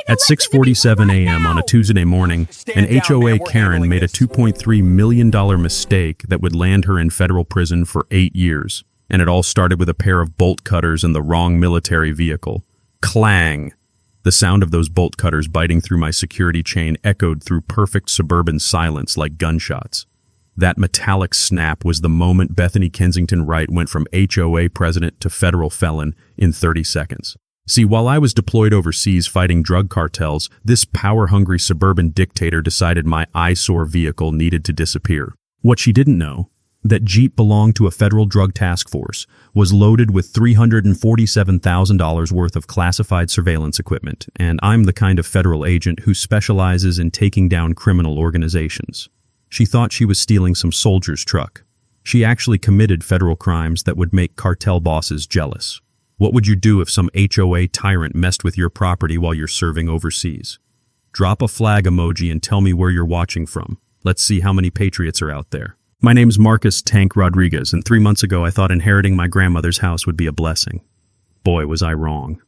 At 6:47 a.m. on a Tuesday morning, an HOA Karen made a $2.3 million mistake that would land her in federal prison for 8 years. And it all started with a pair of bolt cutters in the wrong military vehicle. Clang! The sound of those bolt cutters biting through my security chain echoed through perfect suburban silence like gunshots. That metallic snap was the moment Bethany Kensington Wright went from HOA president to federal felon in 30 seconds. See, while I was deployed overseas fighting drug cartels, this power-hungry suburban dictator decided my eyesore vehicle needed to disappear. What she didn't know, that Jeep belonged to a federal drug task force, was loaded with $347,000 worth of classified surveillance equipment, and I'm the kind of federal agent who specializes in taking down criminal organizations. She thought she was stealing some soldier's truck. She actually committed federal crimes that would make cartel bosses jealous. What would you do if some HOA tyrant messed with your property while you're serving overseas? Drop a flag emoji and tell me where you're watching from. Let's see how many patriots are out there. My name's Marcus Tank Rodriguez, and 3 months ago I thought inheriting my grandmother's house would be a blessing. Boy, was I wrong.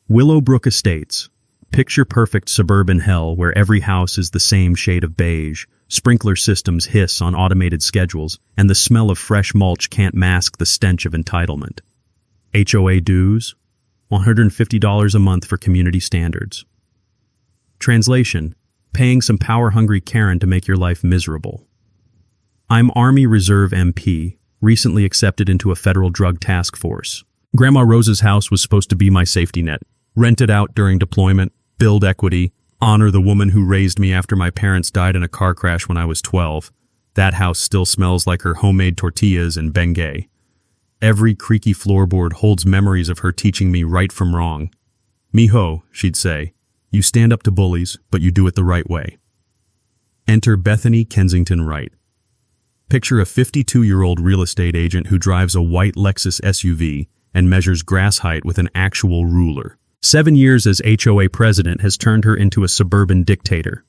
Willowbrook Estates. Picture-perfect suburban hell where every house is the same shade of beige, sprinkler systems hiss on automated schedules, and the smell of fresh mulch can't mask the stench of entitlement. HOA dues, $150 a month for community standards. Translation, paying some power-hungry Karen to make your life miserable. I'm Army Reserve MP, recently accepted into a federal drug task force. Grandma Rose's house was supposed to be my safety net. Rent it out during deployment, build equity, honor the woman who raised me after my parents died in a car crash when I was 12. That house still smells like her homemade tortillas and Bengay. Every creaky floorboard holds memories of her teaching me right from wrong. Mijo, she'd say, you stand up to bullies, but you do it the right way. Enter Bethany Kensington Wright. Picture a 52-year-old real estate agent who drives a white Lexus SUV and measures grass height with an actual ruler. 7 years as HOA president has turned her into a suburban dictator.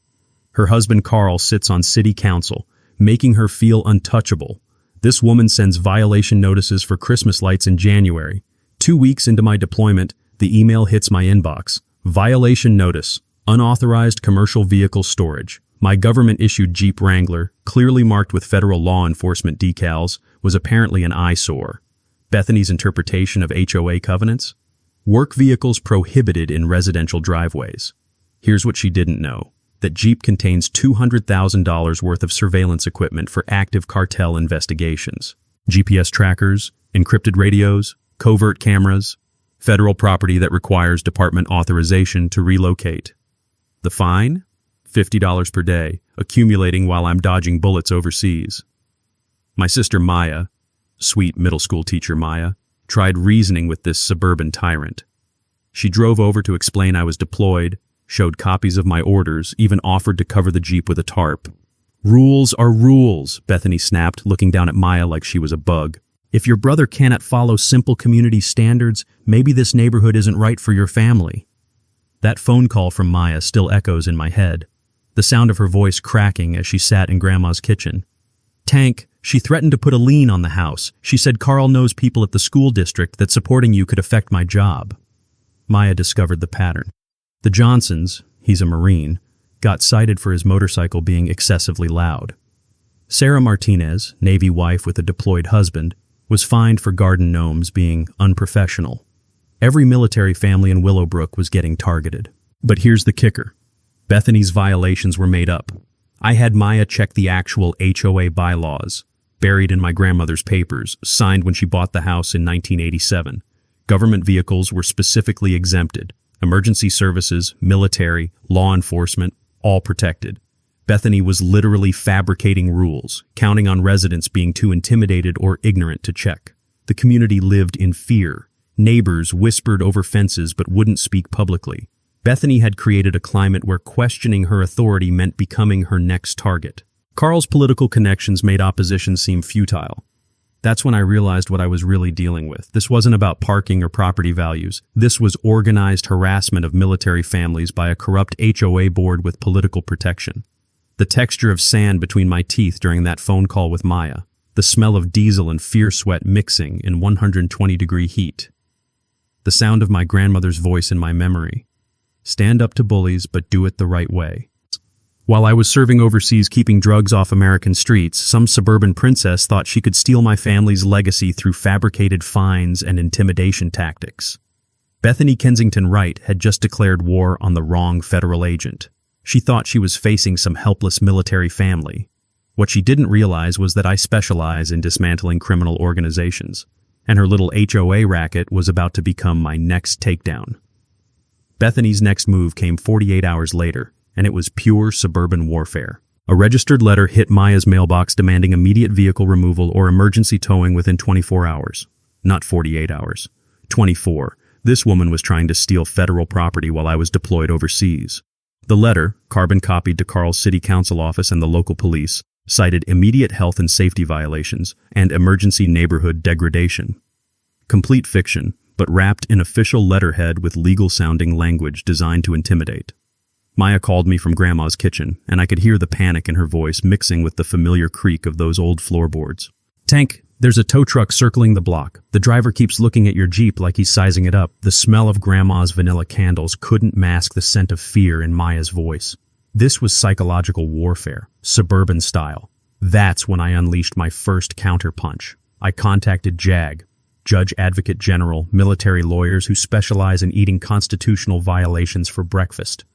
Her husband Carl sits on city council, making her feel untouchable. This woman sends violation notices for Christmas lights in January. 2 weeks into my deployment, the email hits my inbox. Violation notice, unauthorized commercial vehicle storage. My government-issued Jeep Wrangler, clearly marked with federal law enforcement decals, was apparently an eyesore. Bethany's interpretation of HOA covenants? Work vehicles prohibited in residential driveways. Here's what she didn't know. That Jeep contains $200,000 worth of surveillance equipment for active cartel investigations. GPS trackers, encrypted radios, covert cameras, federal property that requires department authorization to relocate. The fine? $50 per day, accumulating while I'm dodging bullets overseas. My sister Maya, sweet middle school teacher Maya, tried reasoning with this suburban tyrant. She drove over to explain I was deployed, showed copies of my orders, even offered to cover the Jeep with a tarp. Rules are rules, Bethany snapped, looking down at Maya like she was a bug. If your brother cannot follow simple community standards, maybe this neighborhood isn't right for your family. That phone call from Maya still echoes in my head, the sound of her voice cracking as she sat in Grandma's kitchen. Tank, she threatened to put a lien on the house. She said Carl knows people at the school district that supporting you could affect my job. Maya discovered the pattern. The Johnsons, he's a Marine, got cited for his motorcycle being excessively loud. Sarah Martinez, Navy wife with a deployed husband, was fined for garden gnomes being unprofessional. Every military family in Willowbrook was getting targeted. But here's the kicker. Bethany's violations were made up. I had Maya check the actual HOA bylaws, buried in my grandmother's papers, signed when she bought the house in 1987. Government vehicles were specifically exempted. Emergency services, military, law enforcement, all protected. Bethany was literally fabricating rules, counting on residents being too intimidated or ignorant to check. The community lived in fear. Neighbors whispered over fences but wouldn't speak publicly. Bethany had created a climate where questioning her authority meant becoming her next target. Carl's political connections made opposition seem futile. That's when I realized what I was really dealing with. This wasn't about parking or property values. This was organized harassment of military families by a corrupt HOA board with political protection. The texture of sand between my teeth during that phone call with Maya. The smell of diesel and fear sweat mixing in 120-degree heat. The sound of my grandmother's voice in my memory. Stand up to bullies, but do it the right way. While I was serving overseas keeping drugs off American streets, some suburban princess thought she could steal my family's legacy through fabricated fines and intimidation tactics. Bethany Kensington Wright had just declared war on the wrong federal agent. She thought she was facing some helpless military family. What she didn't realize was that I specialize in dismantling criminal organizations, and her little HOA racket was about to become my next takedown. Bethany's next move came 48 hours later, and it was pure suburban warfare. A registered letter hit Maya's mailbox demanding immediate vehicle removal or emergency towing within 24 hours. Not 48 hours. 24. This woman was trying to steal federal property while I was deployed overseas. The letter, carbon copied to Carl's city council office and the local police, cited immediate health and safety violations and emergency neighborhood degradation. Complete fiction, but wrapped in official letterhead with legal-sounding language designed to intimidate. Maya called me from Grandma's kitchen, and I could hear the panic in her voice mixing with the familiar creak of those old floorboards. "Tank, there's a tow truck circling the block. The driver keeps looking at your Jeep like he's sizing it up." The smell of Grandma's vanilla candles couldn't mask the scent of fear in Maya's voice. This was psychological warfare, suburban style. That's when I unleashed my first counterpunch. I contacted JAG, Judge Advocate General, military lawyers who specialize in eating constitutional violations for breakfast.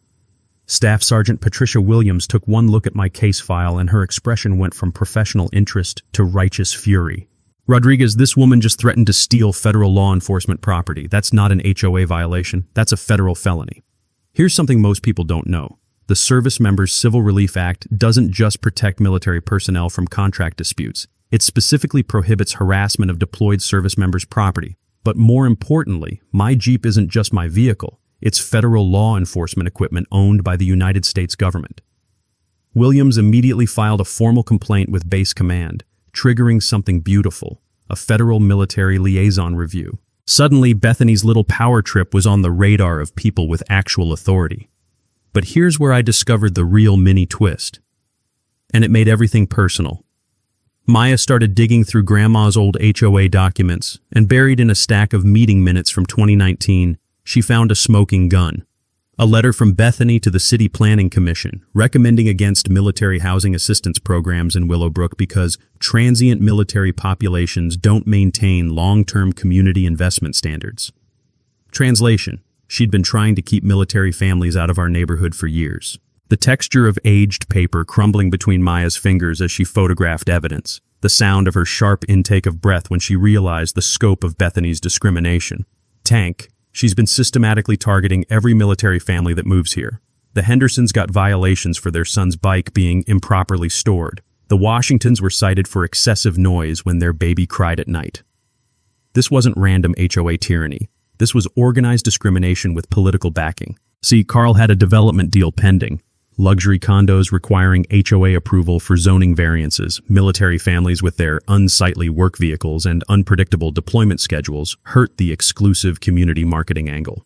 Staff Sergeant Patricia Williams took one look at my case file and her expression went from professional interest to righteous fury. "Rodriguez, this woman just threatened to steal federal law enforcement property. That's not an HOA violation. That's a federal felony." Here's something most people don't know. The Service Members Civil Relief Act doesn't just protect military personnel from contract disputes. It specifically prohibits harassment of deployed service members' property. But more importantly, my Jeep isn't just my vehicle. It's federal law enforcement equipment owned by the United States government. Williams immediately filed a formal complaint with Base Command, triggering something beautiful, a federal military liaison review. Suddenly, Bethany's little power trip was on the radar of people with actual authority. But here's where I discovered the real mini twist. And it made everything personal. Maya started digging through Grandma's old HOA documents, and buried in a stack of meeting minutes from 2019, she found a smoking gun. A letter from Bethany to the City Planning Commission, recommending against military housing assistance programs in Willowbrook because transient military populations don't maintain long-term community investment standards. Translation: she'd been trying to keep military families out of our neighborhood for years. The texture of aged paper crumbling between Maya's fingers as she photographed evidence. The sound of her sharp intake of breath when she realized the scope of Bethany's discrimination. "Tank, she's been systematically targeting every military family that moves here. The Hendersons got violations for their son's bike being improperly stored. The Washingtons were cited for excessive noise when their baby cried at night." This wasn't random HOA tyranny. This was organized discrimination with political backing. See, Carl had a development deal pending. Luxury condos requiring HOA approval for zoning variances, military families with their unsightly work vehicles and unpredictable deployment schedules hurt the exclusive community marketing angle.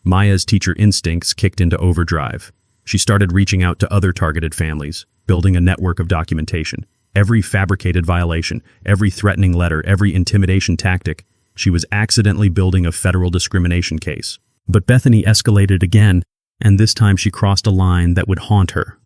Maya's teacher instincts kicked into overdrive. She started reaching out to other targeted families, building a network of documentation. Every fabricated violation, every threatening letter, every intimidation tactic, she was accidentally building a federal discrimination case. But Bethany escalated again, and this time she crossed a line that would haunt her.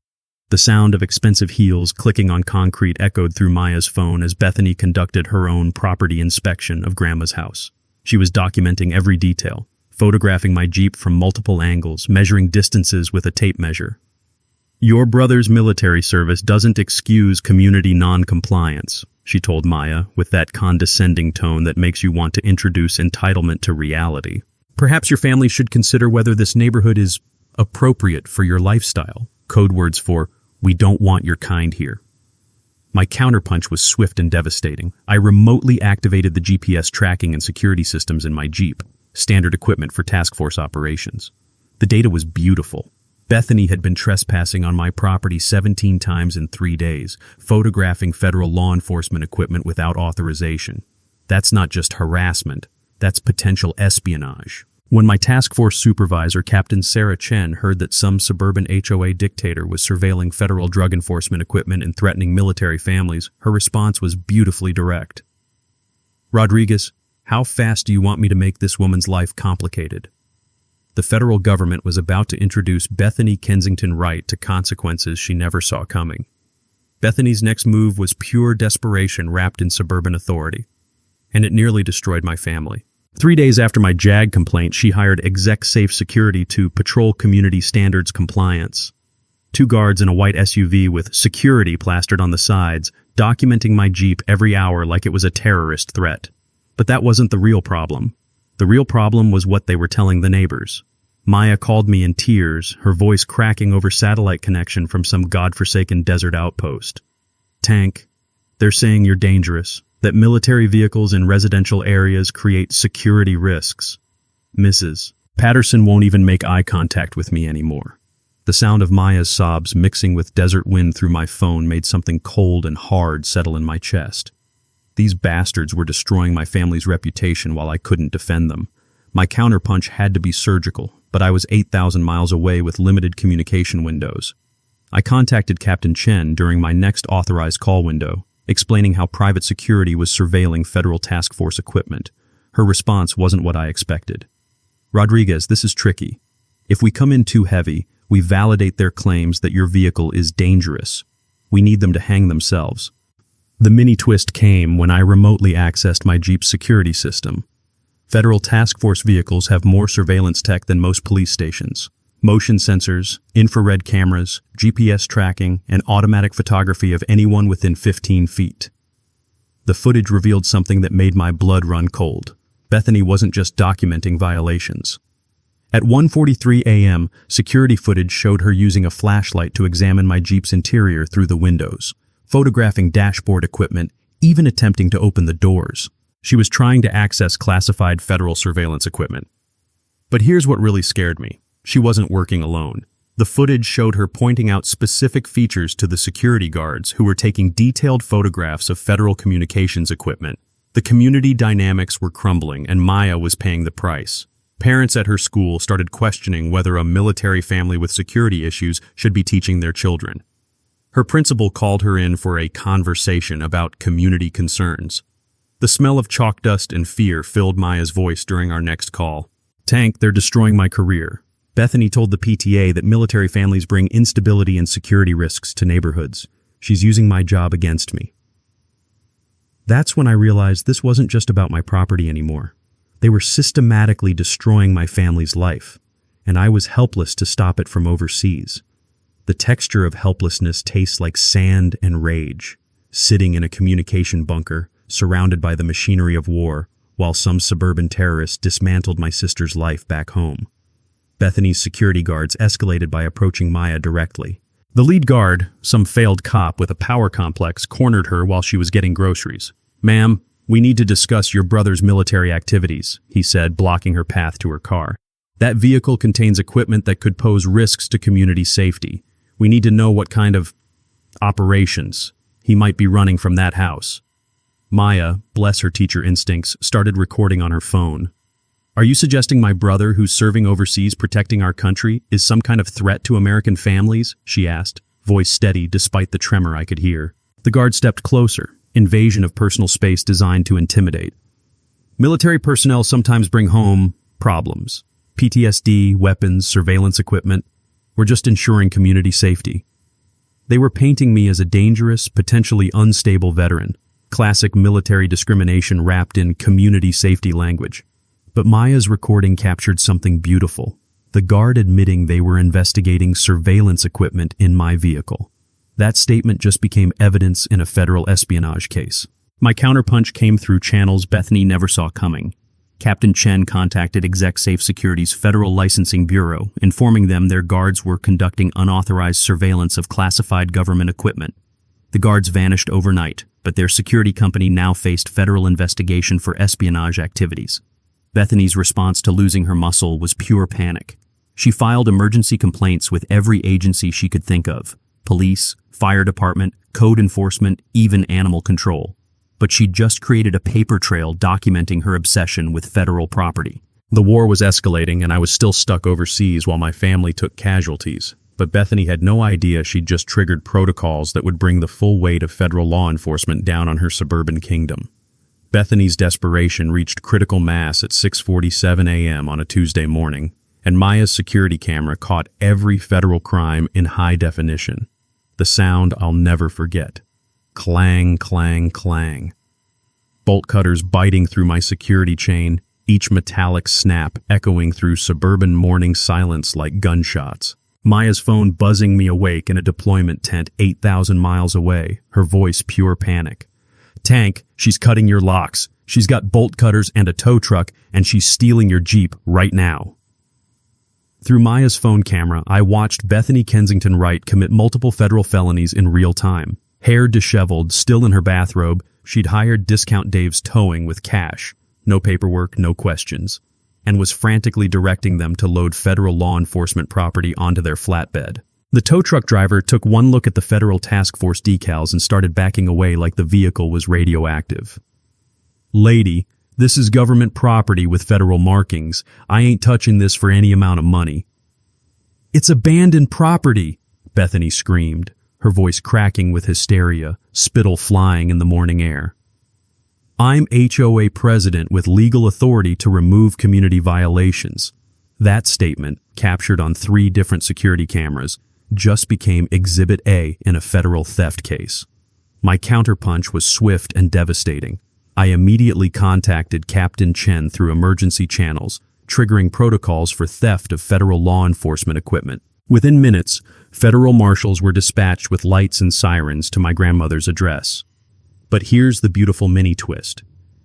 The sound of expensive heels clicking on concrete echoed through Maya's phone as Bethany conducted her own property inspection of Grandma's house. She was documenting every detail, photographing my Jeep from multiple angles, measuring distances with a tape measure. "Your brother's military service doesn't excuse community non-compliance," she told Maya, with that condescending tone that makes you want to introduce entitlement to reality. "Perhaps your family should consider whether this neighborhood is appropriate for your lifestyle." Code words for, "we don't want your kind here." My counterpunch was swift and devastating. I remotely activated the GPS tracking and security systems in my Jeep, standard equipment for task force operations. The data was beautiful. Bethany had been trespassing on my property 17 times in 3 days, photographing federal law enforcement equipment without authorization. That's not just harassment, that's potential espionage. When my task force supervisor, Captain Sarah Chen, heard that some suburban HOA dictator was surveilling federal drug enforcement equipment and threatening military families, her response was beautifully direct. "Rodriguez, how fast do you want me to make this woman's life complicated?" The federal government was about to introduce Bethany Kensington Wright to consequences she never saw coming. Bethany's next move was pure desperation wrapped in suburban authority, and it nearly destroyed my family. 3 days after my JAG complaint, she hired exec safe security to patrol community standards compliance. 2 guards in a white SUV with security plastered on the sides, documenting my Jeep every hour like it was a terrorist threat. But that wasn't the real problem. The real problem was what they were telling the neighbors. Maya called me in tears, her voice cracking over satellite connection from some godforsaken desert outpost. "Tank, they're saying you're dangerous, that military vehicles in residential areas create security risks. Mrs. Patterson won't even make eye contact with me anymore." The sound of Maya's sobs mixing with desert wind through my phone made something cold and hard settle in my chest. These bastards were destroying my family's reputation while I couldn't defend them. My counterpunch had to be surgical, but I was 8,000 miles away with limited communication windows. I contacted Captain Chen during my next authorized call window, explaining how private security was surveilling federal task force equipment. Her response wasn't what I expected. "Rodriguez, this is tricky. If we come in too heavy, we validate their claims that your vehicle is dangerous. We need them to hang themselves." The mini twist came when I remotely accessed my Jeep's security system. Federal task force vehicles have more surveillance tech than most police stations. Motion sensors, infrared cameras, GPS tracking, and automatic photography of anyone within 15 feet. The footage revealed something that made my blood run cold. Bethany wasn't just documenting violations. At 1:43 a.m., security footage showed her using a flashlight to examine my Jeep's interior through the windows, photographing dashboard equipment, even attempting to open the doors. She was trying to access classified federal surveillance equipment. But here's what really scared me. She wasn't working alone. The footage showed her pointing out specific features to the security guards who were taking detailed photographs of federal communications equipment. The community dynamics were crumbling, and Maya was paying the price. Parents at her school started questioning whether a military family with security issues should be teaching their children. Her principal called her in for a conversation about community concerns. The smell of chalk dust and fear filled Maya's voice during our next call. "Tank, they're destroying my career." Bethany told the PTA that military families bring instability and security risks to neighborhoods. "She's using my job against me." That's when I realized this wasn't just about my property anymore. They were systematically destroying my family's life, and I was helpless to stop it from overseas. The texture of helplessness tastes like sand and rage, sitting in a communication bunker, surrounded by the machinery of war, while some suburban terrorists dismantled my sister's life back home. Bethany's security guards escalated by approaching Maya directly. The lead guard, some failed cop with a power complex, cornered her while she was getting groceries. "Ma'am, we need to discuss your brother's military activities," he said, blocking her path to her car. "That vehicle contains equipment that could pose risks to community safety. We need to know what kind of operations he might be running from that house." Maya, bless her teacher instincts, started recording on her phone. "Are you suggesting my brother, who's serving overseas protecting our country, is some kind of threat to American families?" she asked, voice steady despite the tremor I could hear. The guard stepped closer, invasion of personal space designed to intimidate. "Military personnel sometimes bring home problems. PTSD, weapons, surveillance equipment. We're just ensuring community safety." They were painting me as a dangerous, potentially unstable veteran. Classic military discrimination wrapped in community safety language. But Maya's recording captured something beautiful. The guard admitting they were investigating surveillance equipment in my vehicle. That statement just became evidence in a federal espionage case. My counterpunch came through channels Bethany never saw coming. Captain Chen contacted Exec Safe Security's Federal Licensing Bureau, informing them their guards were conducting unauthorized surveillance of classified government equipment. The guards vanished overnight, but their security company now faced federal investigation for espionage activities. Bethany's response to losing her muscle was pure panic. She filed emergency complaints with every agency she could think of: police, fire department, code enforcement, even animal control. But she'd just created a paper trail documenting her obsession with federal property. The war was escalating, and I was still stuck overseas while my family took casualties. But Bethany had no idea she'd just triggered protocols that would bring the full weight of federal law enforcement down on her suburban kingdom. Bethany's desperation reached critical mass at 6:47 a.m. on a Tuesday morning, and Maya's security camera caught every federal crime in high definition. The sound I'll never forget. Clang, clang, clang. Bolt cutters biting through my security chain, each metallic snap echoing through suburban morning silence like gunshots. Maya's phone buzzing me awake in a deployment tent 8,000 miles away, her voice pure panic. "Tank, she's cutting your locks. She's got bolt cutters and a tow truck, and she's stealing your Jeep right now." Through Maya's phone camera, I watched Bethany Kensington Wright commit multiple federal felonies in real time. Hair disheveled, still in her bathrobe, she'd hired Discount Dave's towing with cash. No paperwork, no questions. And was frantically directing them to load federal law enforcement property onto their flatbed. The tow truck driver took one look at the federal task force decals and started backing away like the vehicle was radioactive. "Lady, this is government property with federal markings. I ain't touching this for any amount of money." "It's abandoned property," Bethany screamed, her voice cracking with hysteria, spittle flying in the morning air. "I'm HOA president with legal authority to remove community violations." That statement, captured on 3 different security cameras, just became Exhibit A in a federal theft case. My counterpunch was swift and devastating. I immediately contacted Captain Chen through emergency channels, triggering protocols for theft of federal law enforcement equipment. Within minutes, federal marshals were dispatched with lights and sirens to my grandmother's address. But here's the beautiful mini twist.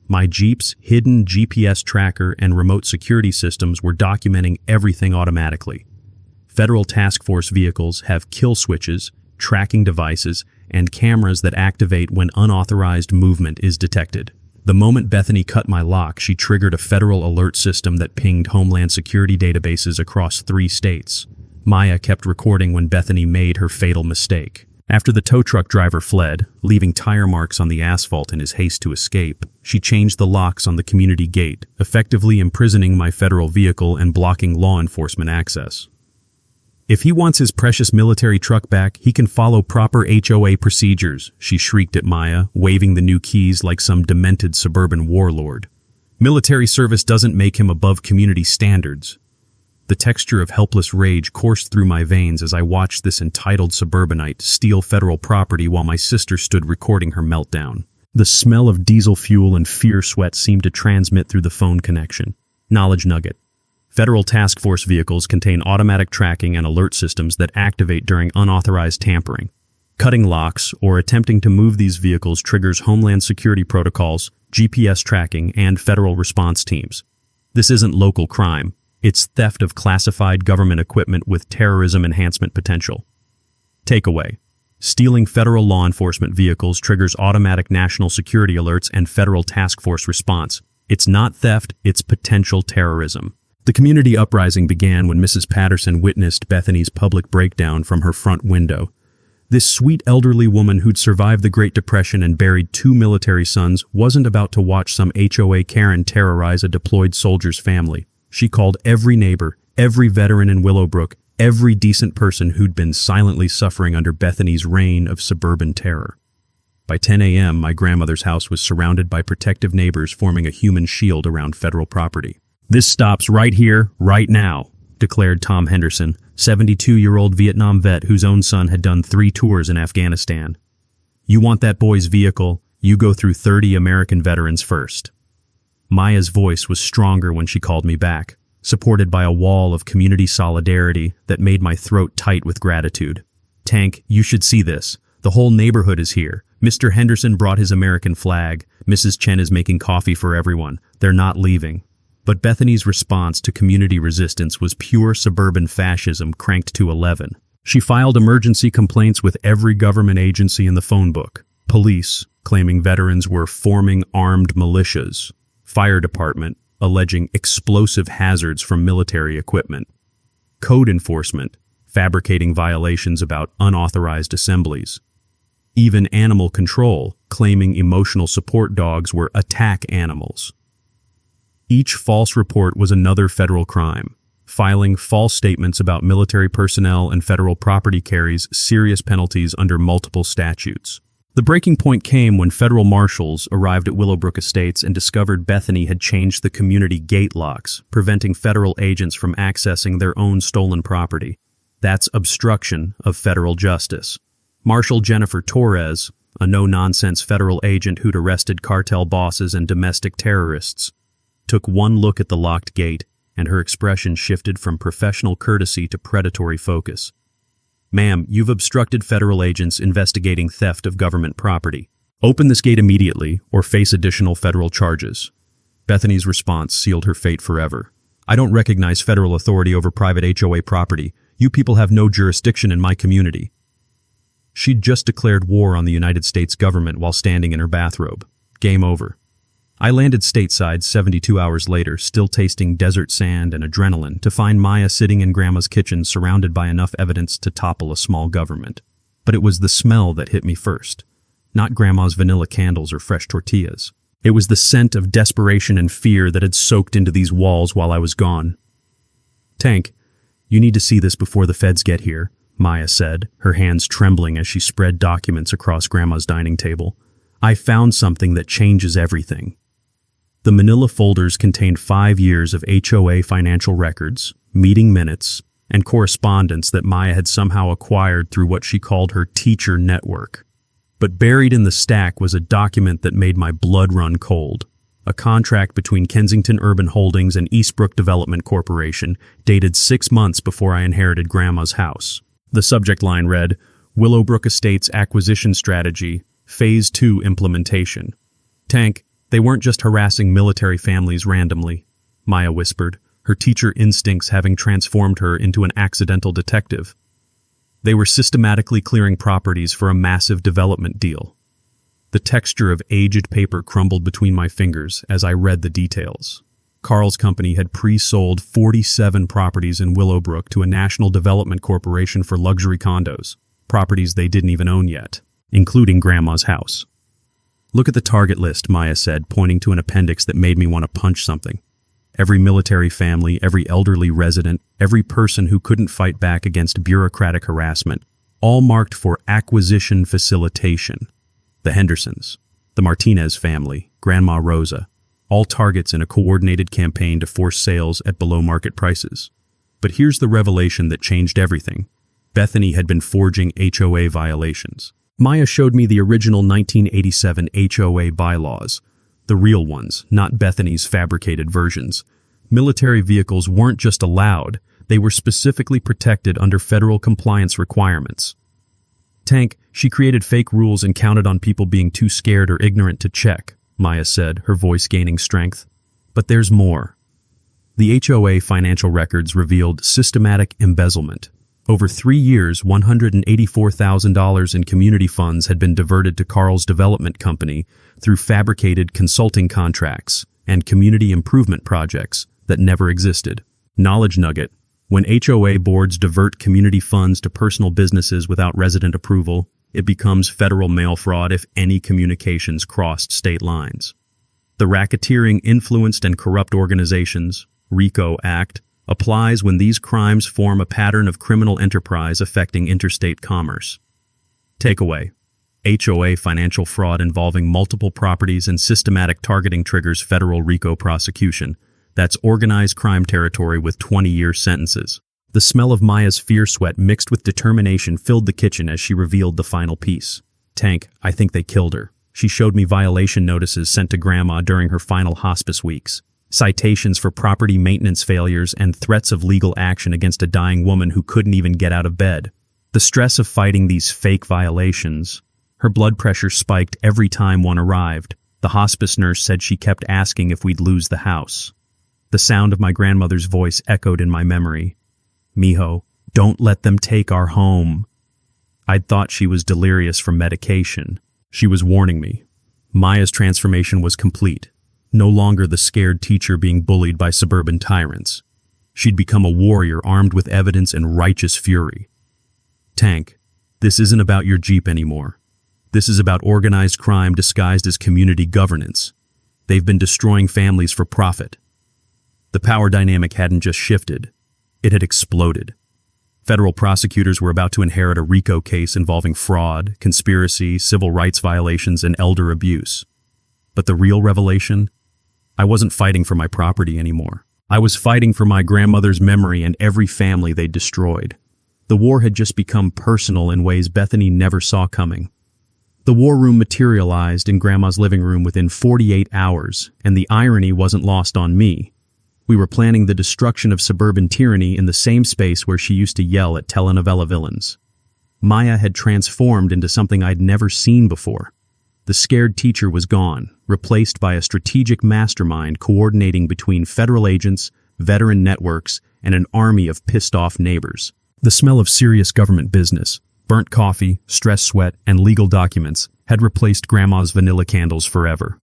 My Jeep's hidden GPS tracker and remote security systems were documenting everything automatically. Federal task force vehicles have kill switches, tracking devices, and cameras that activate when unauthorized movement is detected. The moment Bethany cut my lock, she triggered a federal alert system that pinged Homeland Security databases across 3 states. Maya kept recording when Bethany made her fatal mistake. After the tow truck driver fled, leaving tire marks on the asphalt in his haste to escape, she changed the locks on the community gate, effectively imprisoning my federal vehicle and blocking law enforcement access. "If he wants his precious military truck back, he can follow proper HOA procedures," she shrieked at Maya, waving the new keys like some demented suburban warlord. "Military service doesn't make him above community standards." The texture of helpless rage coursed through my veins as I watched this entitled suburbanite steal federal property while my sister stood recording her meltdown. The smell of diesel fuel and fear sweat seemed to transmit through the phone connection. Knowledge nugget. Federal task force vehicles contain automatic tracking and alert systems that activate during unauthorized tampering. Cutting locks or attempting to move these vehicles triggers Homeland Security protocols, GPS tracking, and federal response teams. This isn't local crime. It's theft of classified government equipment with terrorism enhancement potential. Takeaway. Stealing federal law enforcement vehicles triggers automatic national security alerts and federal task force response. It's not theft, it's potential terrorism. The community uprising began when Mrs. Patterson witnessed Bethany's public breakdown from her front window. This sweet elderly woman who'd survived the Great Depression and buried 2 military sons wasn't about to watch some HOA Karen terrorize a deployed soldier's family. She called every neighbor, every veteran in Willowbrook, every decent person who'd been silently suffering under Bethany's reign of suburban terror. By 10 a.m., my grandmother's house was surrounded by protective neighbors forming a human shield around federal property. "This stops right here, right now," declared Tom Henderson, 72-year-old Vietnam vet whose own son had done 3 tours in Afghanistan. "You want that boy's vehicle, you go through 30 American veterans first." Maya's voice was stronger when she called me back, supported by a wall of community solidarity that made my throat tight with gratitude. "Tank, you should see this. The whole neighborhood is here. Mr. Henderson brought his American flag. Mrs. Chen is making coffee for everyone. They're not leaving." But Bethany's response to community resistance was pure suburban fascism cranked to 11. She filed emergency complaints with every government agency in the phone book. Police, claiming veterans were forming armed militias. Fire department, alleging explosive hazards from military equipment. Code enforcement, fabricating violations about unauthorized assemblies. Even animal control, claiming emotional support dogs were attack animals. Each false report was another federal crime. Filing false statements about military personnel and federal property carries serious penalties under multiple statutes. The breaking point came when federal marshals arrived at Willowbrook Estates and discovered Bethany had changed the community gate locks, preventing federal agents from accessing their own stolen property. That's obstruction of federal justice. Marshal Jennifer Torres, a no-nonsense federal agent who'd arrested cartel bosses and domestic terrorists, took one look at the locked gate, and her expression shifted from professional courtesy to predatory focus. "Ma'am, you've obstructed federal agents investigating theft of government property. Open this gate immediately or face additional federal charges." Bethany's response sealed her fate forever. "I don't recognize federal authority over private HOA property. You people have no jurisdiction in my community." She'd just declared war on the United States government while standing in her bathrobe. Game over. I landed stateside 72 hours later, still tasting desert sand and adrenaline, to find Maya sitting in Grandma's kitchen surrounded by enough evidence to topple a small government. But it was the smell that hit me first. Not Grandma's vanilla candles or fresh tortillas. It was the scent of desperation and fear that had soaked into these walls while I was gone. "Tank, you need to see this before the feds get here," Maya said, her hands trembling as she spread documents across Grandma's dining table. "I found something that changes everything." The manila folders contained 5 years of HOA financial records, meeting minutes, and correspondence that Maya had somehow acquired through what she called her teacher network. But buried in the stack was a document that made my blood run cold. A contract between Kensington Urban Holdings and Eastbrook Development Corporation, dated 6 months before I inherited Grandma's house. The subject line read, "Willowbrook Estates Acquisition Strategy, Phase 2 Implementation." "Tank, they weren't just harassing military families randomly," Maya whispered, her teacher instincts having transformed her into an accidental detective. "They were systematically clearing properties for a massive development deal." The texture of aged paper crumbled between my fingers as I read the details. Carl's company had pre-sold 47 properties in Willowbrook to a national development corporation for luxury condos, properties they didn't even own yet, including Grandma's house. "Look at the target list," Maya said, pointing to an appendix that made me want to punch something. Every military family, every elderly resident, every person who couldn't fight back against bureaucratic harassment, all marked for acquisition facilitation. The Hendersons, the Martinez family, Grandma Rosa, all targets in a coordinated campaign to force sales at below-market prices. But here's the revelation that changed everything. Bethany had been forging HOA violations. Maya showed me the original 1987 HOA bylaws, the real ones, not Bethany's fabricated versions. Military vehicles weren't just allowed, they were specifically protected under federal compliance requirements. "Tank, she created fake rules and counted on people being too scared or ignorant to check," Maya said, her voice gaining strength. "But there's more." The HOA financial records revealed systematic embezzlement. Over 3 years, $184,000 in community funds had been diverted to Carl's development company through fabricated consulting contracts and community improvement projects that never existed. Knowledge nugget: when HOA boards divert community funds to personal businesses without resident approval, it becomes federal mail fraud if any communications crossed state lines. The Racketeering, Influenced, and Corrupt Organizations, RICO Act, applies when these crimes form a pattern of criminal enterprise affecting interstate commerce. Takeaway: HOA financial fraud involving multiple properties and systematic targeting triggers federal RICO prosecution. That's organized crime territory with 20-year sentences. The smell of Maya's fear sweat mixed with determination filled the kitchen as she revealed the final piece. "Tank, I think they killed her." She showed me violation notices sent to Grandma during her final hospice weeks. Citations for property maintenance failures and threats of legal action against a dying woman who couldn't even get out of bed. The stress of fighting these fake violations. Her blood pressure spiked every time one arrived. The hospice nurse said she kept asking if we'd lose the house. The sound of my grandmother's voice echoed in my memory. "Mijo, don't let them take our home." I'd thought she was delirious from medication. She was warning me. Maya's transformation was complete. No longer the scared teacher being bullied by suburban tyrants. She'd become a warrior armed with evidence and righteous fury. "Tank, this isn't about your Jeep anymore. This is about organized crime disguised as community governance. They've been destroying families for profit." The power dynamic hadn't just shifted, it had exploded. Federal prosecutors were about to inherit a RICO case involving fraud, conspiracy, civil rights violations, and elder abuse. But the real revelation? I wasn't fighting for my property anymore. I was fighting for my grandmother's memory and every family they'd destroyed. The war had just become personal in ways Bethany never saw coming. The war room materialized in Grandma's living room within 48 hours, and the irony wasn't lost on me. We were planning the destruction of suburban tyranny in the same space where she used to yell at telenovela villains. Maya had transformed into something I'd never seen before. The scared teacher was gone, replaced by a strategic mastermind coordinating between federal agents, veteran networks, and an army of pissed-off neighbors. The smell of serious government business, burnt coffee, stress sweat, and legal documents had replaced Grandma's vanilla candles forever.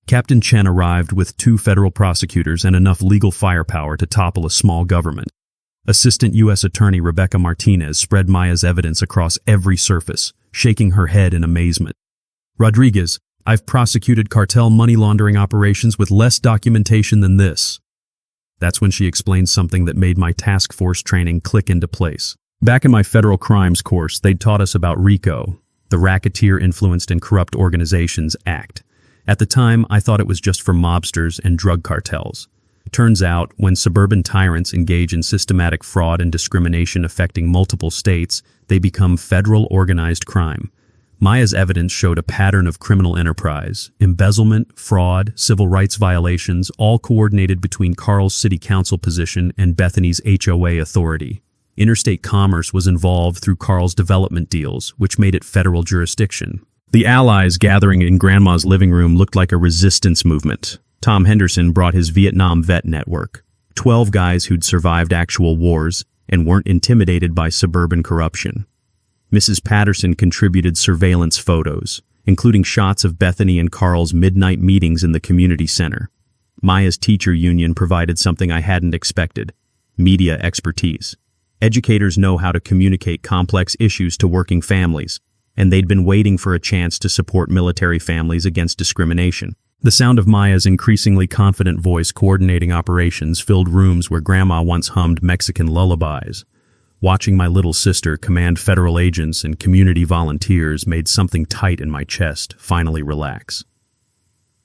Captain Chen arrived with 2 federal prosecutors and enough legal firepower to topple a small government. Assistant U.S. Attorney Rebecca Martinez spread Maya's evidence across every surface, shaking her head in amazement. Rodriguez, I've prosecuted cartel money laundering operations with less documentation than this. That's when she explained something that made my task force training click into place. Back in my federal crimes course, they'd taught us about RICO, the Racketeer Influenced and Corrupt Organizations Act. At the time, I thought it was just for mobsters and drug cartels. Turns out, when suburban tyrants engage in systematic fraud and discrimination affecting multiple states, they become federal organized crime. Maya's evidence showed a pattern of criminal enterprise, embezzlement, fraud, civil rights violations, all coordinated between Carl's city council position and Bethany's HOA authority. Interstate commerce was involved through Carl's development deals, which made it federal jurisdiction. The allies gathering in Grandma's living room looked like a resistance movement. Tom Henderson brought his Vietnam vet network, 12 guys who'd survived actual wars and weren't intimidated by suburban corruption. Mrs. Patterson contributed surveillance photos, including shots of Bethany and Carl's midnight meetings in the community center. Maya's teacher union provided something I hadn't expected: media expertise. Educators know how to communicate complex issues to working families, and they'd been waiting for a chance to support military families against discrimination. The sound of Maya's increasingly confident voice coordinating operations filled rooms where Grandma once hummed Mexican lullabies. Watching my little sister command federal agents and community volunteers made something tight in my chest finally relax.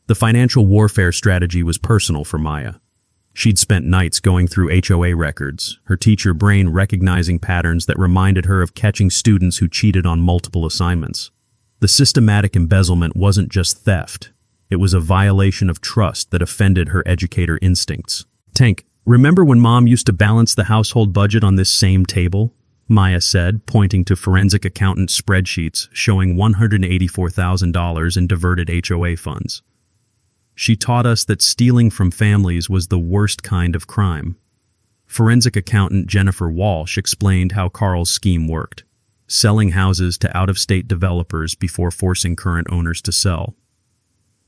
The financial warfare strategy was personal for Maya. She'd spent nights going through HOA records, her teacher brain recognizing patterns that reminded her of catching students who cheated on multiple assignments. The systematic embezzlement wasn't just theft. It was a violation of trust that offended her educator instincts. Tank, remember when Mom used to balance the household budget on this same table? Maya said, pointing to forensic accountant spreadsheets showing $184,000 in diverted HOA funds. She taught us that stealing from families was the worst kind of crime. Forensic accountant Jennifer Walsh explained how Carl's scheme worked, selling houses to out-of-state developers before forcing current owners to sell.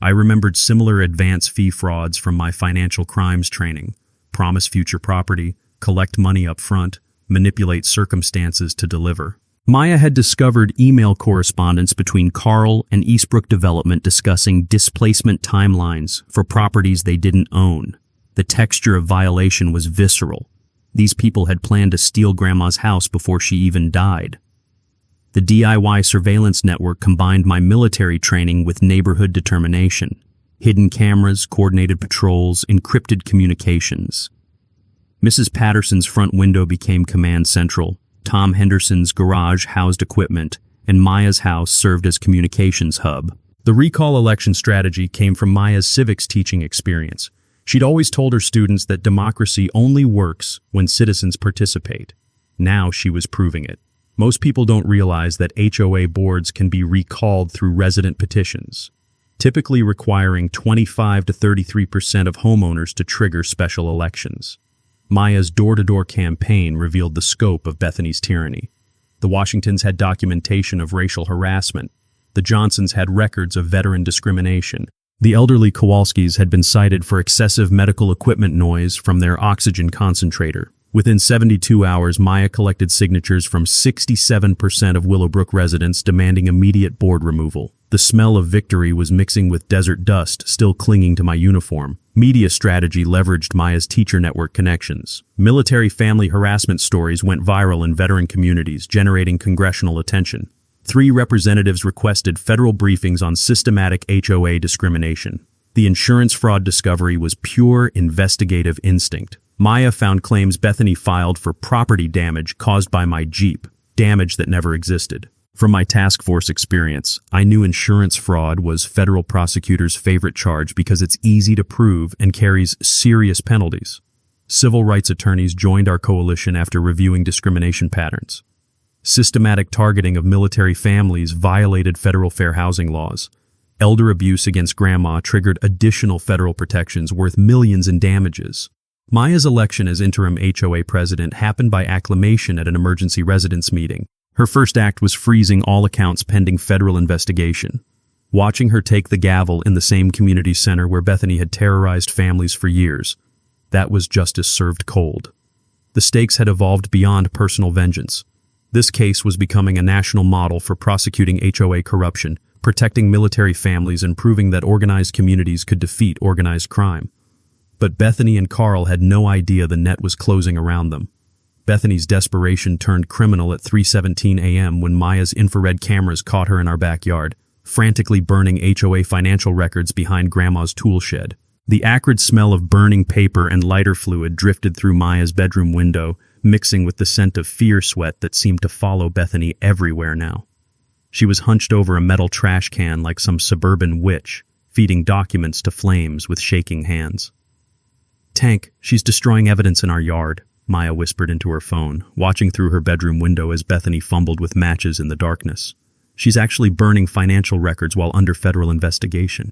I remembered similar advance fee frauds from my financial crimes training: promise future property, collect money up front, manipulate circumstances to deliver. Maya had discovered email correspondence between Carl and Eastbrook Development discussing displacement timelines for properties they didn't own. The texture of violation was visceral. These people had planned to steal Grandma's house before she even died. The DIY surveillance network combined my military training with neighborhood determination: hidden cameras, coordinated patrols, encrypted communications. Mrs. Patterson's front window became command central. Tom Henderson's garage housed equipment, and Maya's house served as communications hub. The recall election strategy came from Maya's civics teaching experience. She'd always told her students that democracy only works when citizens participate. Now she was proving it. Most people don't realize that HOA boards can be recalled through resident petitions, typically requiring 25 to 33% of homeowners to trigger special elections. Maya's door-to-door campaign revealed the scope of Bethany's tyranny. The Washingtons had documentation of racial harassment. The Johnsons had records of veteran discrimination. The elderly Kowalskis had been cited for excessive medical equipment noise from their oxygen concentrator. Within 72 hours, Maya collected signatures from 67% of Willowbrook residents demanding immediate board removal. The smell of victory was mixing with desert dust still clinging to my uniform. Media strategy leveraged Maya's teacher network connections. Military family harassment stories went viral in veteran communities, generating congressional attention. 3 representatives requested federal briefings on systematic HOA discrimination. The insurance fraud discovery was pure investigative instinct. Maya found claims Bethany filed for property damage caused by my Jeep, damage that never existed. From my task force experience, I knew insurance fraud was federal prosecutors' favorite charge because it's easy to prove and carries serious penalties. Civil rights attorneys joined our coalition after reviewing discrimination patterns. Systematic targeting of military families violated federal fair housing laws. Elder abuse against grandma triggered additional federal protections worth millions in damages. Maya's election as interim HOA president happened by acclamation at an emergency residence meeting. Her first act was freezing all accounts pending federal investigation. Watching her take the gavel in the same community center where Bethany had terrorized families for years, that was justice served cold. The stakes had evolved beyond personal vengeance. This case was becoming a national model for prosecuting HOA corruption, protecting military families, and proving that organized communities could defeat organized crime. But Bethany and Carl had no idea the net was closing around them. Bethany's desperation turned criminal at 3:17 a.m. when Maya's infrared cameras caught her in our backyard, frantically burning HOA financial records behind Grandma's tool shed. The acrid smell of burning paper and lighter fluid drifted through Maya's bedroom window, mixing with the scent of fear sweat that seemed to follow Bethany everywhere now. She was hunched over a metal trash can like some suburban witch, feeding documents to flames with shaking hands. "Tank, she's destroying evidence in our yard," Maya whispered into her phone, watching through her bedroom window as Bethany fumbled with matches in the darkness. "She's actually burning financial records while under federal investigation."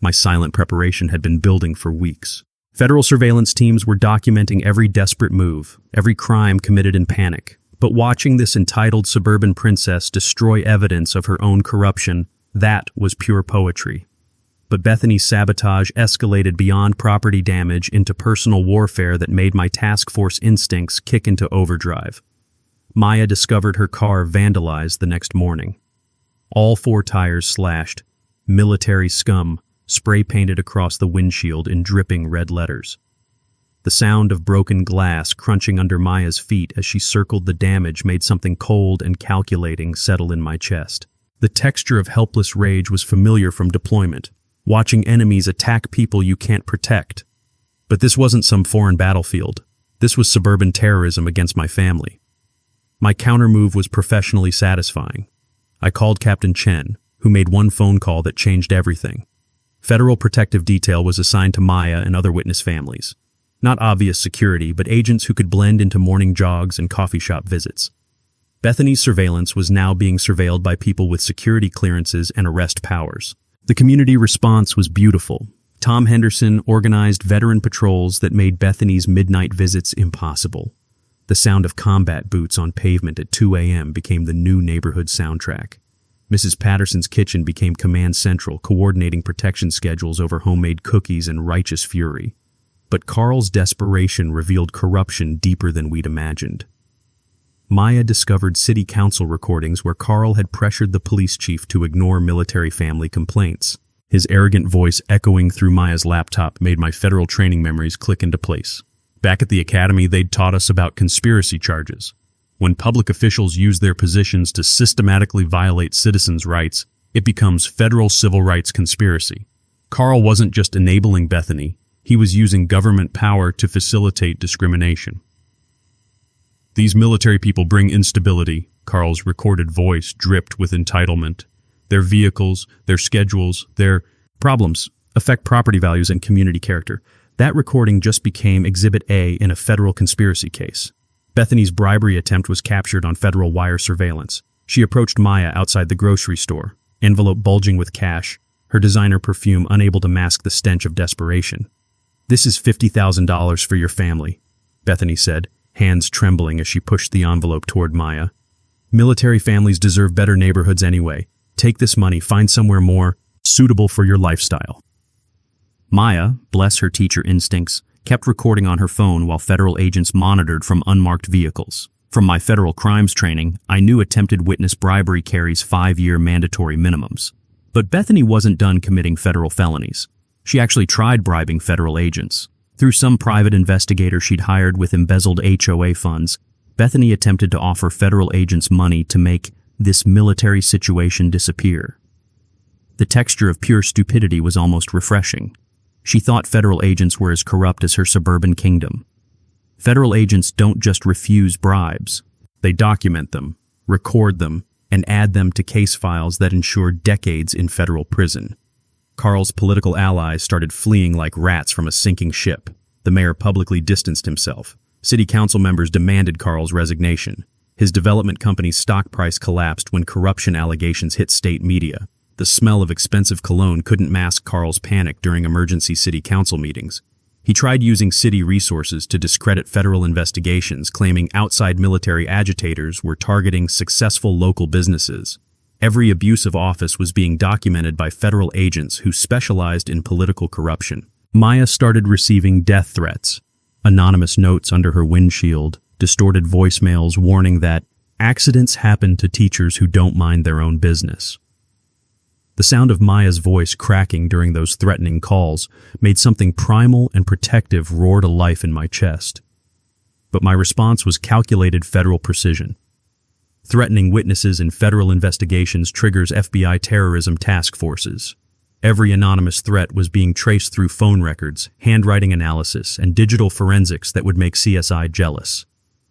My silent preparation had been building for weeks. Federal surveillance teams were documenting every desperate move, every crime committed in panic. But watching this entitled suburban princess destroy evidence of her own corruption, that was pure poetry. But Bethany's sabotage escalated beyond property damage into personal warfare that made my task force instincts kick into overdrive. Maya discovered her car vandalized the next morning. All 4 tires slashed, military scum spray-painted across the windshield in dripping red letters. The sound of broken glass crunching under Maya's feet as she circled the damage made something cold and calculating settle in my chest. The texture of helpless rage was familiar from deployment, watching enemies attack people you can't protect. But this wasn't some foreign battlefield. This was suburban terrorism against my family. My countermove was professionally satisfying. I called Captain Chen, who made one phone call that changed everything. Federal protective detail was assigned to Maya and other witness families. Not obvious security, but agents who could blend into morning jogs and coffee shop visits. Bethany's surveillance was now being surveilled by people with security clearances and arrest powers. The community response was beautiful. Tom Henderson organized veteran patrols that made Bethany's midnight visits impossible. The sound of combat boots on pavement at 2 a.m. became the new neighborhood soundtrack. Mrs. Patterson's kitchen became command central, coordinating protection schedules over homemade cookies and righteous fury. But Carl's desperation revealed corruption deeper than we'd imagined. Maya discovered city council recordings where Carl had pressured the police chief to ignore military family complaints. His arrogant voice echoing through Maya's laptop made my federal training memories click into place. Back at the academy, they'd taught us about conspiracy charges. When public officials use their positions to systematically violate citizens' rights, it becomes federal civil rights conspiracy. Carl wasn't just enabling Bethany, he was using government power to facilitate discrimination. "These military people bring instability," Carl's recorded voice dripped with entitlement. "Their vehicles, their schedules, their problems affect property values and community character." That recording just became Exhibit A in a federal conspiracy case. Bethany's bribery attempt was captured on federal wire surveillance. She approached Maya outside the grocery store, envelope bulging with cash, her designer perfume unable to mask the stench of desperation. "This is $50,000 for your family," Bethany said, hands trembling as she pushed the envelope toward Maya. "Military families deserve better neighborhoods anyway. Take this money, find somewhere more suitable for your lifestyle." Maya, bless her teacher instincts, kept recording on her phone while federal agents monitored from unmarked vehicles. From my federal crimes training, I knew attempted witness bribery carries 5-year mandatory minimums. But Bethany wasn't done committing federal felonies. She actually tried bribing federal agents. Through some private investigator she'd hired with embezzled HOA funds, Bethany attempted to offer federal agents money to make this military situation disappear. The texture of pure stupidity was almost refreshing. She thought federal agents were as corrupt as her suburban kingdom. Federal agents don't just refuse bribes. They document them, record them, and add them to case files that ensure decades in federal prison. Carl's political allies started fleeing like rats from a sinking ship. The mayor publicly distanced himself. City council members demanded Carl's resignation. His development company's stock price collapsed when corruption allegations hit state media. The smell of expensive cologne couldn't mask Carl's panic during emergency city council meetings. He tried using city resources to discredit federal investigations, claiming outside military agitators were targeting successful local businesses. Every abuse of office was being documented by federal agents who specialized in political corruption. Maya started receiving death threats, anonymous notes under her windshield, distorted voicemails warning that accidents happen to teachers who don't mind their own business. The sound of Maya's voice cracking during those threatening calls made something primal and protective roar to life in my chest. But my response was calculated federal precision. Threatening witnesses in federal investigations triggers FBI terrorism task forces. Every anonymous threat was being traced through phone records, handwriting analysis, and digital forensics that would make CSI jealous.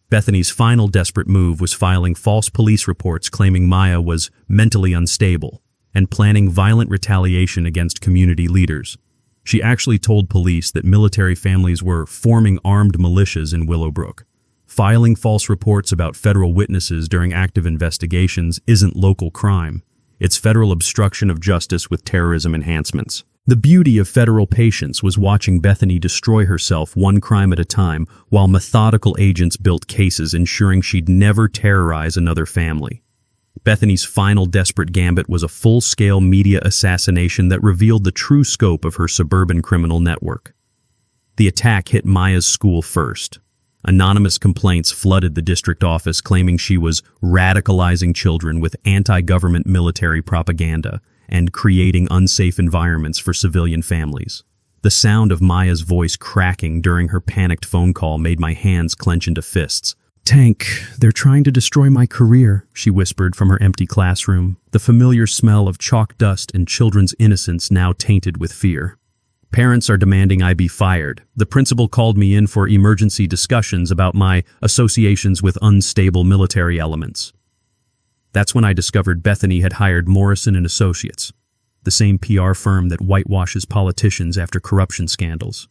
Bethany's final desperate move was filing false police reports claiming Maya was mentally unstable and planning violent retaliation against community leaders. She actually told police that military families were forming armed militias in Willowbrook. Filing false reports about federal witnesses during active investigations isn't local crime. It's federal obstruction of justice with terrorism enhancements. The beauty of federal patience was watching Bethany destroy herself one crime at a time while methodical agents built cases ensuring she'd never terrorize another family. Bethany's final desperate gambit was a full-scale media assassination that revealed the true scope of her suburban criminal network. The attack hit Maya's school first. Anonymous complaints flooded the district office claiming she was radicalizing children with anti-government military propaganda and creating unsafe environments for civilian families. The sound of Maya's voice cracking during her panicked phone call made my hands clench into fists. "Tank, they're trying to destroy my career," she whispered from her empty classroom, the familiar smell of chalk dust and children's innocence now tainted with fear. "Parents are demanding I be fired. The principal called me in for emergency discussions about my associations with unstable military elements." That's when I discovered Bethany had hired Morrison and Associates, the same PR firm that whitewashes politicians after corruption scandals.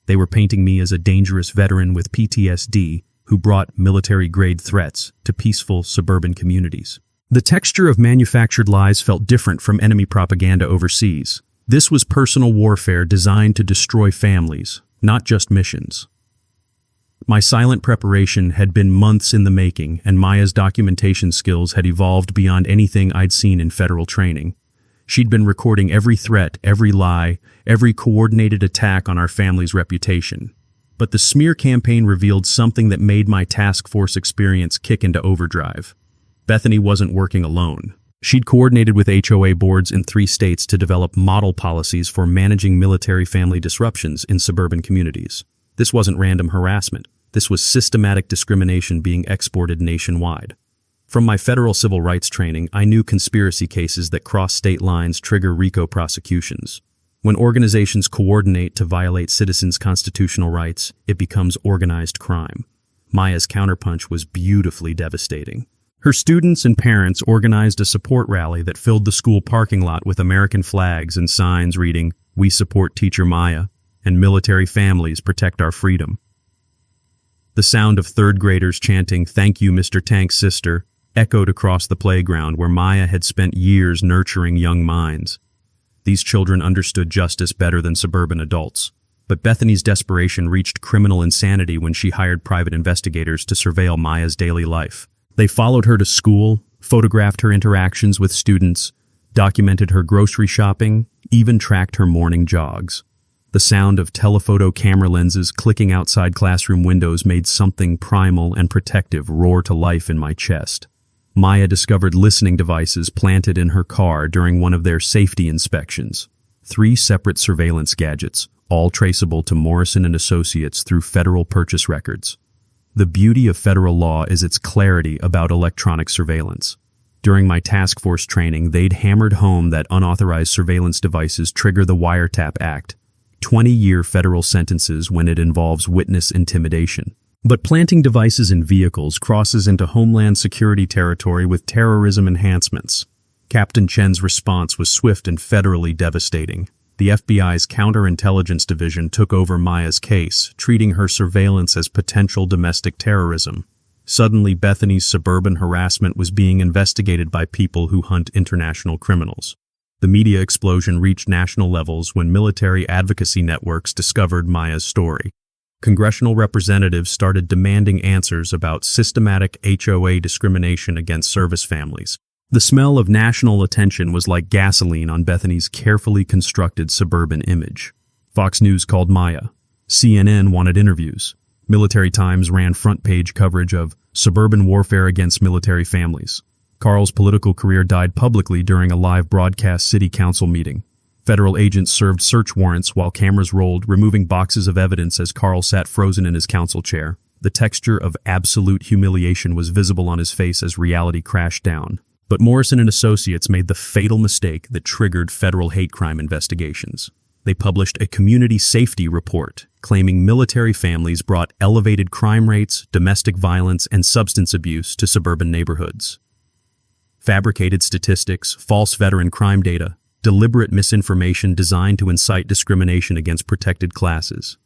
They were painting me as a dangerous veteran with PTSD who brought military-grade threats to peaceful suburban communities. The texture of manufactured lies felt different from enemy propaganda overseas. This was personal warfare designed to destroy families, not just missions. My silent preparation had been months in the making, and Maya's documentation skills had evolved beyond anything I'd seen in federal training. She'd been recording every threat, every lie, every coordinated attack on our family's reputation. But the smear campaign revealed something that made my task force experience kick into overdrive. Bethany wasn't working alone. She'd coordinated with HOA boards in 3 states to develop model policies for managing military family disruptions in suburban communities. This wasn't random harassment. This was systematic discrimination being exported nationwide. From my federal civil rights training, I knew conspiracy cases that cross state lines trigger RICO prosecutions. When organizations coordinate to violate citizens' constitutional rights, it becomes organized crime. Maya's counterpunch was beautifully devastating. Her students and parents organized a support rally that filled the school parking lot with American flags and signs reading, "We support Teacher Maya," and "Military families protect our freedom." The sound of 3rd graders chanting, "Thank you, Mr. Tank's sister," echoed across the playground where Maya had spent years nurturing young minds. These children understood justice better than suburban adults. But Bethany's desperation reached criminal insanity when she hired private investigators to surveil Maya's daily life. They followed her to school, photographed her interactions with students, documented her grocery shopping, even tracked her morning jogs. The sound of telephoto camera lenses clicking outside classroom windows made something primal and protective roar to life in my chest. Maya discovered listening devices planted in her car during one of their safety inspections. 3 separate surveillance gadgets, all traceable to Morrison & Associates through federal purchase records. The beauty of federal law is its clarity about electronic surveillance. During my task force training, they'd hammered home that unauthorized surveillance devices trigger the Wiretap Act, 20-year federal sentences when it involves witness intimidation. But planting devices in vehicles crosses into Homeland Security territory with terrorism enhancements. Captain Chen's response was swift and federally devastating. The FBI's Counterintelligence Division took over Maya's case, treating her surveillance as potential domestic terrorism. Suddenly, Bethany's suburban harassment was being investigated by people who hunt international criminals. The media explosion reached national levels when military advocacy networks discovered Maya's story. Congressional representatives started demanding answers about systematic HOA discrimination against service families. The smell of national attention was like gasoline on Bethany's carefully constructed suburban image. Fox News called Maya. CNN wanted interviews. Military Times ran front-page coverage of suburban warfare against military families. Carl's political career died publicly during a live broadcast city council meeting. Federal agents served search warrants while cameras rolled, removing boxes of evidence as Carl sat frozen in his council chair. The texture of absolute humiliation was visible on his face as reality crashed down. But Morrison & Associates made the fatal mistake that triggered federal hate crime investigations. They published a community safety report claiming military families brought elevated crime rates, domestic violence, and substance abuse to suburban neighborhoods. Fabricated statistics, false veteran crime data, deliberate misinformation designed to incite discrimination against protected classes.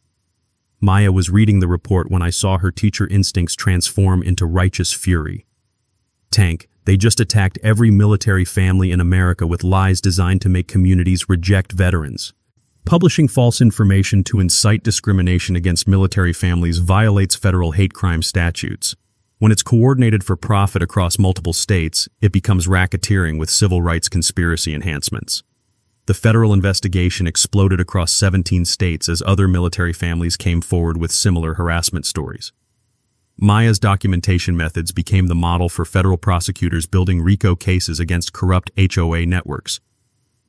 Maya was reading the report when I saw her teacher instincts transform into righteous fury. Tank, they just attacked every military family in America with lies designed to make communities reject veterans. Publishing false information to incite discrimination against military families violates federal hate crime statutes. When it's coordinated for profit across multiple states, it becomes racketeering with civil rights conspiracy enhancements. The federal investigation exploded across 17 states as other military families came forward with similar harassment stories. Maya's documentation methods became the model for federal prosecutors building RICO cases against corrupt HOA networks.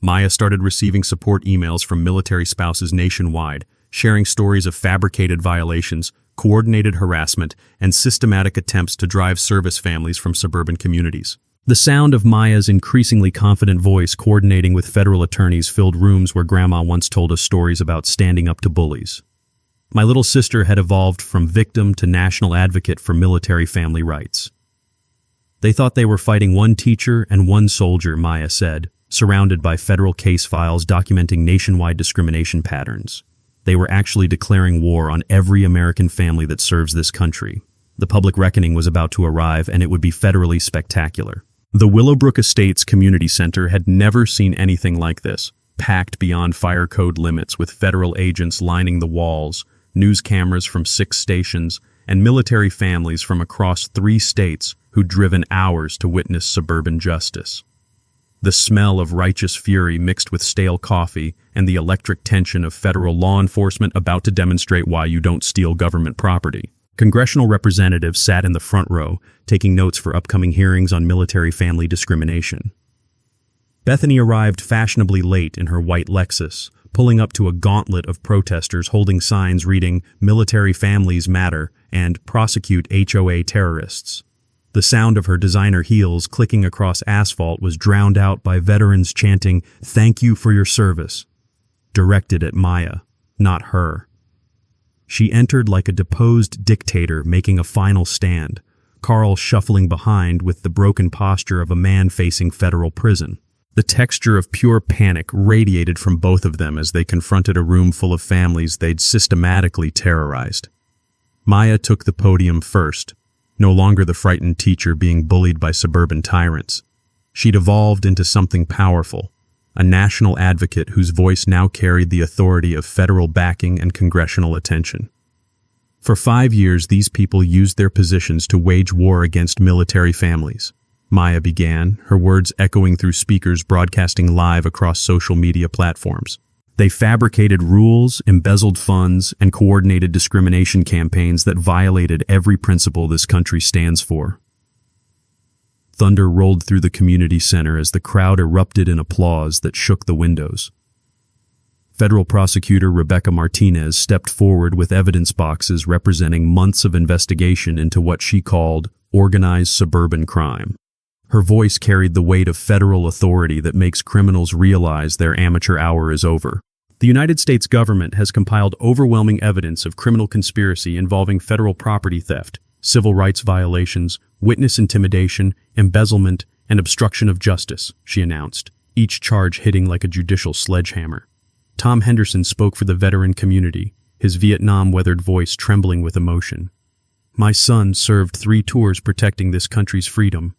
Maya started receiving support emails from military spouses nationwide, sharing stories of fabricated violations, coordinated harassment, and systematic attempts to drive service families from suburban communities. The sound of Maya's increasingly confident voice coordinating with federal attorneys filled rooms where Grandma once told us stories about standing up to bullies. My little sister had evolved from victim to national advocate for military family rights. They thought they were fighting one teacher and one soldier, Maya said, surrounded by federal case files documenting nationwide discrimination patterns. They were actually declaring war on every American family that serves this country. The public reckoning was about to arrive, and it would be federally spectacular. The Willowbrook Estates Community Center had never seen anything like this, packed beyond fire code limits with federal agents lining the walls, news cameras from 6 stations, and military families from across 3 states who'd driven hours to witness suburban justice. The smell of righteous fury mixed with stale coffee and the electric tension of federal law enforcement about to demonstrate why you don't steal government property. Congressional representatives sat in the front row, taking notes for upcoming hearings on military family discrimination. Bethany arrived fashionably late in her white Lexus, pulling up to a gauntlet of protesters holding signs reading "Military Families Matter" and "Prosecute HOA Terrorists." The sound of her designer heels clicking across asphalt was drowned out by veterans chanting, "Thank you for your service," directed at Maya, not her. She entered like a deposed dictator making a final stand, Carl shuffling behind with the broken posture of a man facing federal prison. The texture of pure panic radiated from both of them as they confronted a room full of families they'd systematically terrorized. Maya took the podium first, no longer the frightened teacher being bullied by suburban tyrants. She'd evolved into something powerful, a national advocate whose voice now carried the authority of federal backing and congressional attention. For 5 years, these people used their positions to wage war against military families. Maya began, her words echoing through speakers broadcasting live across social media platforms. They fabricated rules, embezzled funds, and coordinated discrimination campaigns that violated every principle this country stands for. Thunder rolled through the community center as the crowd erupted in applause that shook the windows. Federal prosecutor Rebecca Martinez stepped forward with evidence boxes representing months of investigation into what she called organized suburban crime. Her voice carried the weight of federal authority that makes criminals realize their amateur hour is over. The United States government has compiled overwhelming evidence of criminal conspiracy involving federal property theft, civil rights violations, witness intimidation, embezzlement, and obstruction of justice, she announced, each charge hitting like a judicial sledgehammer. Tom Henderson spoke for the veteran community, his Vietnam-weathered voice trembling with emotion. My son served 3 tours protecting this country's freedom.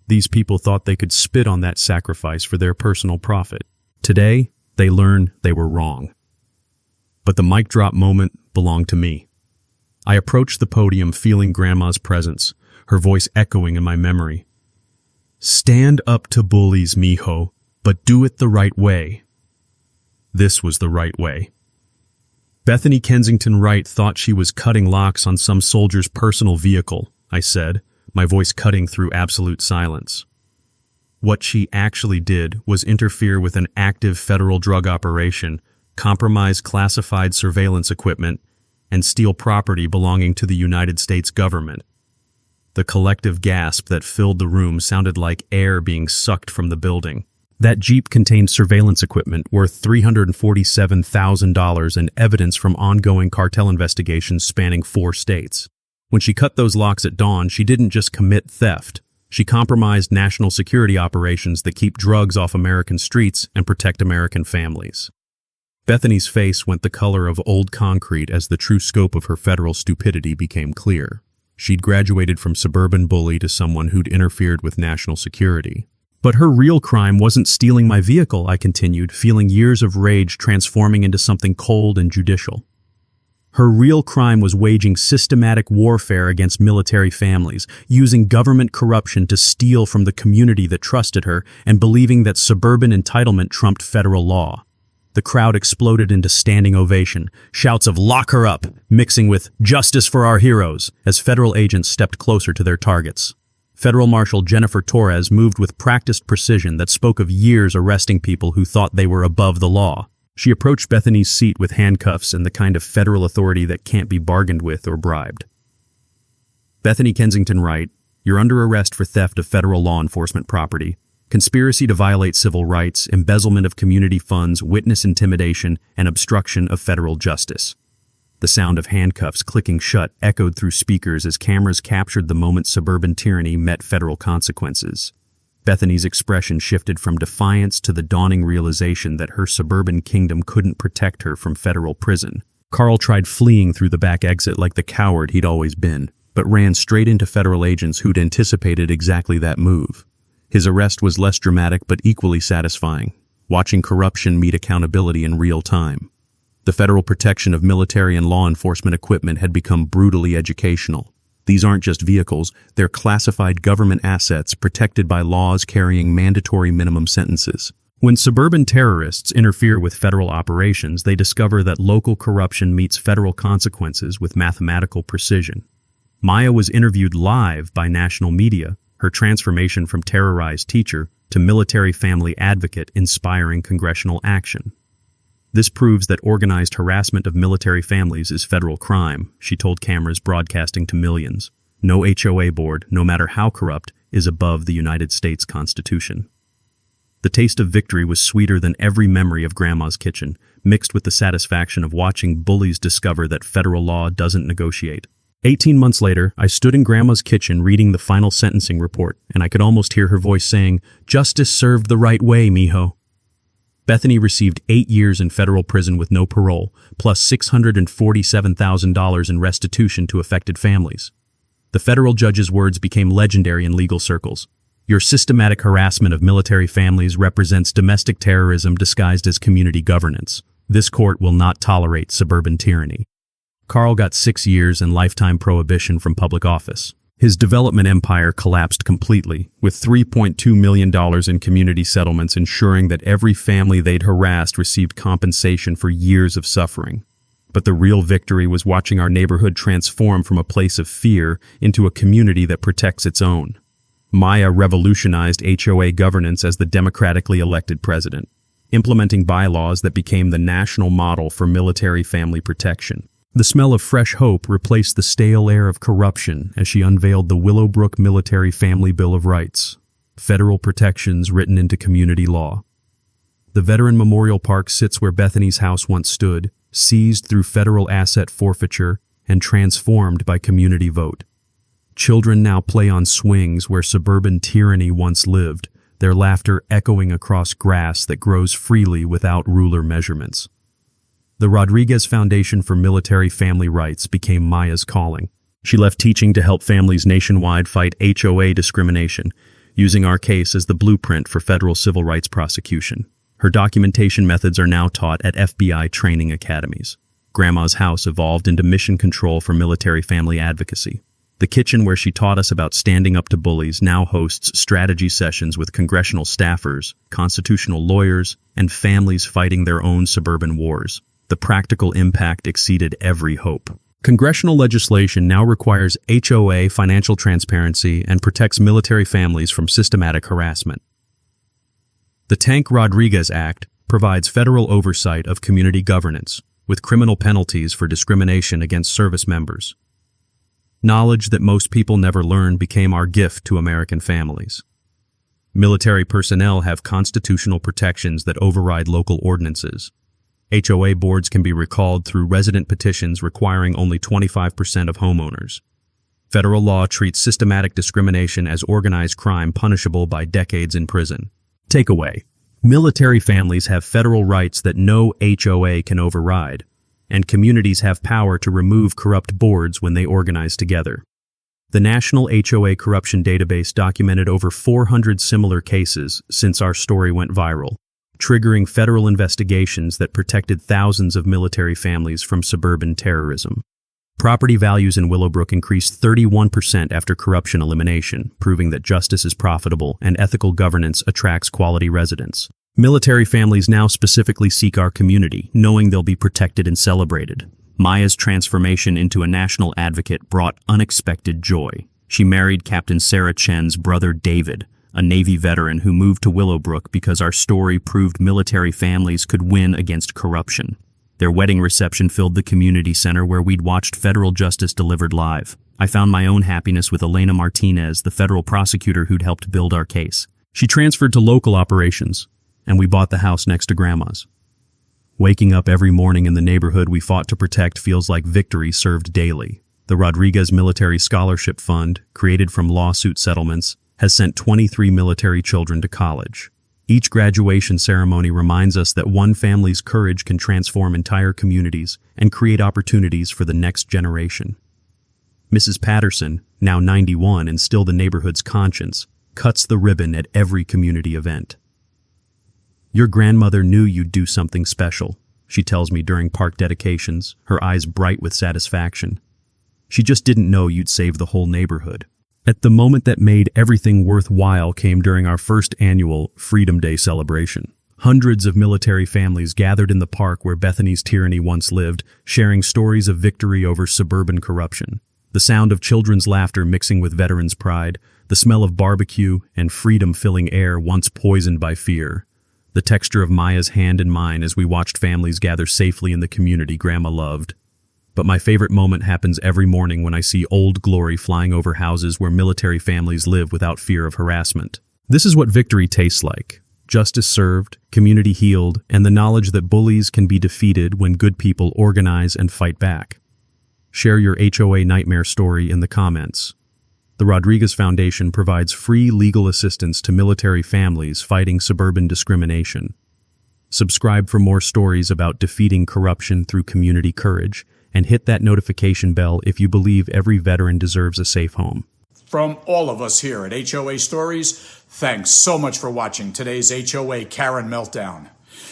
These people thought they could spit on that sacrifice for their personal profit. Today, they learned they were wrong. But the mic drop moment belonged to me. I approached the podium feeling Grandma's presence, her voice echoing in my memory. Stand up to bullies, mijo, but do it the right way. This was the right way. Bethany Kensington Wright thought she was cutting locks on some soldier's personal vehicle, I said, my voice cutting through absolute silence. What she actually did was interfere with an active federal drug operation, compromise classified surveillance equipment, and steal property belonging to the United States government. The collective gasp that filled the room sounded like air being sucked from the building. That Jeep contained surveillance equipment worth $347,000 and evidence from ongoing cartel investigations spanning 4 states. When she cut those locks at dawn, she didn't just commit theft. She compromised national security operations that keep drugs off American streets and protect American families. Bethany's face went the color of old concrete as the true scope of her federal stupidity became clear. She'd graduated from suburban bully to someone who'd interfered with national security. But her real crime wasn't stealing my vehicle, I continued, feeling years of rage transforming into something cold and judicial. Her real crime was waging systematic warfare against military families, using government corruption to steal from the community that trusted her, and believing that suburban entitlement trumped federal law. The crowd exploded into standing ovation, shouts of "Lock her up!" mixing with "Justice for our heroes" as federal agents stepped closer to their targets. Federal Marshal Jennifer Torres moved with practiced precision that spoke of years arresting people who thought they were above the law. She approached Bethany's seat with handcuffs and the kind of federal authority that can't be bargained with or bribed. Bethany Kensington Wright, you're under arrest for theft of federal law enforcement property, conspiracy to violate civil rights, embezzlement of community funds, witness intimidation, and obstruction of federal justice. The sound of handcuffs clicking shut echoed through speakers as cameras captured the moment suburban tyranny met federal consequences. Bethany's expression shifted from defiance to the dawning realization that her suburban kingdom couldn't protect her from federal prison. Carl tried fleeing through the back exit like the coward he'd always been, but ran straight into federal agents who'd anticipated exactly that move. His arrest was less dramatic but equally satisfying, watching corruption meet accountability in real time. The federal protection of military and law enforcement equipment had become brutally educational. These aren't just vehicles, they're classified government assets protected by laws carrying mandatory minimum sentences. When suburban terrorists interfere with federal operations, they discover that local corruption meets federal consequences with mathematical precision. Maya was interviewed live by national media, her transformation from terrorized teacher to military family advocate inspiring congressional action. This proves that organized harassment of military families is federal crime, she told cameras broadcasting to millions. No HOA board, no matter how corrupt, is above the United States Constitution. The taste of victory was sweeter than every memory of Grandma's kitchen, mixed with the satisfaction of watching bullies discover that federal law doesn't negotiate. 18 months later, I stood in Grandma's kitchen reading the final sentencing report, and I could almost hear her voice saying, "Justice served the right way, mijo." Bethany received 8 years in federal prison with no parole, plus $647,000 in restitution to affected families. The federal judge's words became legendary in legal circles. Your systematic harassment of military families represents domestic terrorism disguised as community governance. This court will not tolerate suburban tyranny. Carl got 6 years and lifetime prohibition from public office. His development empire collapsed completely, with $3.2 million in community settlements ensuring that every family they'd harassed received compensation for years of suffering. But the real victory was watching our neighborhood transform from a place of fear into a community that protects its own. Maya revolutionized HOA governance as the democratically elected president, implementing bylaws that became the national model for military family protection. The smell of fresh hope replaced the stale air of corruption as she unveiled the Willowbrook Military Family Bill of Rights, federal protections written into community law. The Veteran Memorial Park sits where Bethany's house once stood, seized through federal asset forfeiture and transformed by community vote. Children now play on swings where suburban tyranny once lived, their laughter echoing across grass that grows freely without ruler measurements. The Rodriguez Foundation for Military Family Rights became Maya's calling. She left teaching to help families nationwide fight HOA discrimination, using our case as the blueprint for federal civil rights prosecution. Her documentation methods are now taught at FBI training academies. Grandma's house evolved into mission control for military family advocacy. The kitchen where she taught us about standing up to bullies now hosts strategy sessions with congressional staffers, constitutional lawyers, and families fighting their own suburban wars. The practical impact exceeded every hope. Congressional legislation now requires HOA financial transparency and protects military families from systematic harassment. The Tank Rodriguez Act provides federal oversight of community governance, with criminal penalties for discrimination against service members. Knowledge that most people never learn became our gift to American families. Military personnel have constitutional protections that override local ordinances. HOA boards can be recalled through resident petitions requiring only 25% of homeowners. Federal law treats systematic discrimination as organized crime punishable by decades in prison. Takeaway: military families have federal rights that no HOA can override, and communities have power to remove corrupt boards when they organize together. The National HOA Corruption Database documented over 400 similar cases since our story went viral, triggering federal investigations that protected thousands of military families from suburban terrorism. Property values in Willowbrook increased 31% after corruption elimination, proving that justice is profitable and ethical governance attracts quality residents. Military families now specifically seek our community, knowing they'll be protected and celebrated. Maya's transformation into a national advocate brought unexpected joy. She married Captain Sarah Chen's brother David, a Navy veteran who moved to Willowbrook because our story proved military families could win against corruption. Their wedding reception filled the community center where we'd watched federal justice delivered live. I found my own happiness with Elena Martinez, the federal prosecutor who'd helped build our case. She transferred to local operations, and we bought the house next to Grandma's. Waking up every morning in the neighborhood we fought to protect feels like victory served daily. The Rodriguez Military Scholarship Fund, created from lawsuit settlements, has sent 23 military children to college. Each graduation ceremony reminds us that one family's courage can transform entire communities and create opportunities for the next generation. Mrs. Patterson, now 91 and still the neighborhood's conscience, cuts the ribbon at every community event. "Your grandmother knew you'd do something special," she tells me during park dedications, her eyes bright with satisfaction. "She just didn't know you'd save the whole neighborhood." At the moment that made everything worthwhile came during our first annual Freedom Day celebration. Hundreds of military families gathered in the park where Bethany's tyranny once lived, sharing stories of victory over suburban corruption. The sound of children's laughter mixing with veterans' pride, the smell of barbecue and freedom filling air once poisoned by fear. The texture of Maya's hand in mine as we watched families gather safely in the community Grandma loved. But my favorite moment happens every morning when I see Old Glory flying over houses where military families live without fear of harassment. This is what victory tastes like. Justice served, community healed, and the knowledge that bullies can be defeated when good people organize and fight back. Share your HOA nightmare story in the comments. The Rodriguez Foundation provides free legal assistance to military families fighting suburban discrimination. Subscribe for more stories about defeating corruption through community courage, and hit that notification bell if you believe every veteran deserves a safe home. From all of us here at HOA Stories, thanks so much for watching today's HOA Karen Meltdown.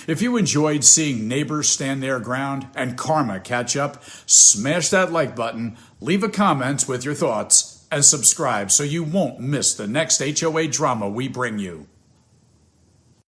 If you enjoyed seeing neighbors stand their ground and karma catch up, smash that like button, leave a comment with your thoughts, and subscribe so you won't miss the next HOA drama we bring you.